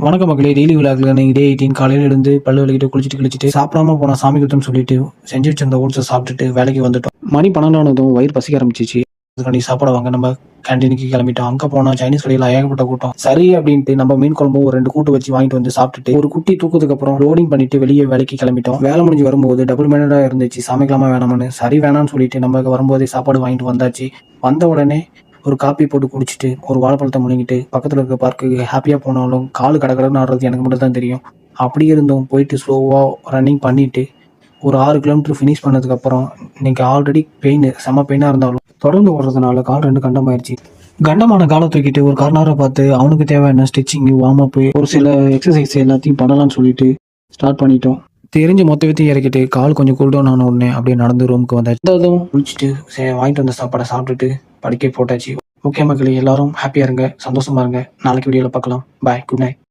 வணக்க மக்களே, டெய்லி விழாக்கள் நீங்கள் டே 18 காலையில் எழுந்து பல்லு விளக்கிட்டு குளிச்சுட்டு சாப்பிடாம போனால் சாமி குத்தம்னு சொல்லிட்டு செஞ்சு வச்சிருந்த ஓட்ஸை சாப்பிட்டுட்டு வேலைக்கு வந்துட்டோம். மணி 12 வயிறு பசிக்க ஆரம்பிச்சிச்சு. அதுக்காண்டி சாப்பாடு வாங்க நம்ம கேன்டீனுக்கு கிளம்பிட்டோம். அங்கே போனால் சைனீஸ் கடையில் ஏகப்பட்ட கூட்டம். சரி அப்படின்ட்டு நம்ம மீன் குழம்பு ஒரு 2 கூட்டு வச்சு வாங்கிட்டு வந்து சாப்பிட்டுட்டு ஒரு குட்டி தூக்கத்துக்கு அப்புறம் லோடிங் பண்ணிட்டு வெளியே வேலைக்கு கிளம்பிட்டோம். வேலை முடிஞ்சு வரும்போது டபுள் மைண்டடாக இருந்துச்சு. சமைக்கலாமா வேணாமனு. சரி வேணாம்னு சொல்லிட்டு நம்ம வரும்போதே சாப்பாடு வாங்கிட்டு வந்தாச்சு. வந்த உடனே ஒரு காப்பி போட்டு குடிச்சிட்டு ஒரு வாழைப்பழத்தை முழுங்கிட்டு பக்கத்தில் இருக்க பார்க்குக்கு ஹாப்பியாக போனாலும் காலு கடற்கடன்னு ஆடுறது எனக்கு மட்டும் தான் தெரியும். அப்படி இருந்தும் போயிட்டு ஸ்லோவாக ரன்னிங் பண்ணிட்டு ஒரு 6 கிலோமீட்டர் ஃபினிஷ் பண்ணதுக்கப்புறம் இன்னைக்கு ஆல்ரெடி செம்ம பெயினாக இருந்தாலும் தொடர்ந்து ஓடுறதுனால கால் 2 கண்டமாயிருச்சு. கண்டமான காலை தூக்கிட்டு ஒரு கார்னரை பார்த்து அவனுக்கு தேவையான ஸ்டிச்சிங்கு வார்ம் அப்பு ஒரு சில எக்ஸசைஸ் எல்லாத்தையும் பண்ணலாம்னு சொல்லிட்டு ஸ்டார்ட் பண்ணிட்டோம். தெரிஞ்சு மொத்த வித்தையும் இறக்கிட்டு கால் கொஞ்சம் கூல்டவுன் ஆன உடனே அப்படியே நடந்து ரூமுக்கு வந்தாச்சு. குளிச்சுட்டு வாங்கிட்டு வந்த சாப்பாடை சாப்பிட்டுட்டு படுக்கை போட்டாச்சு. ஓகே மக்களே, எல்லாரும் ஹாப்பியாக இருங்க, சந்தோஷமா இருங்க. நாளைக்கு வீடியோவில் பார்க்கலாம். பாய், குட் நைட்.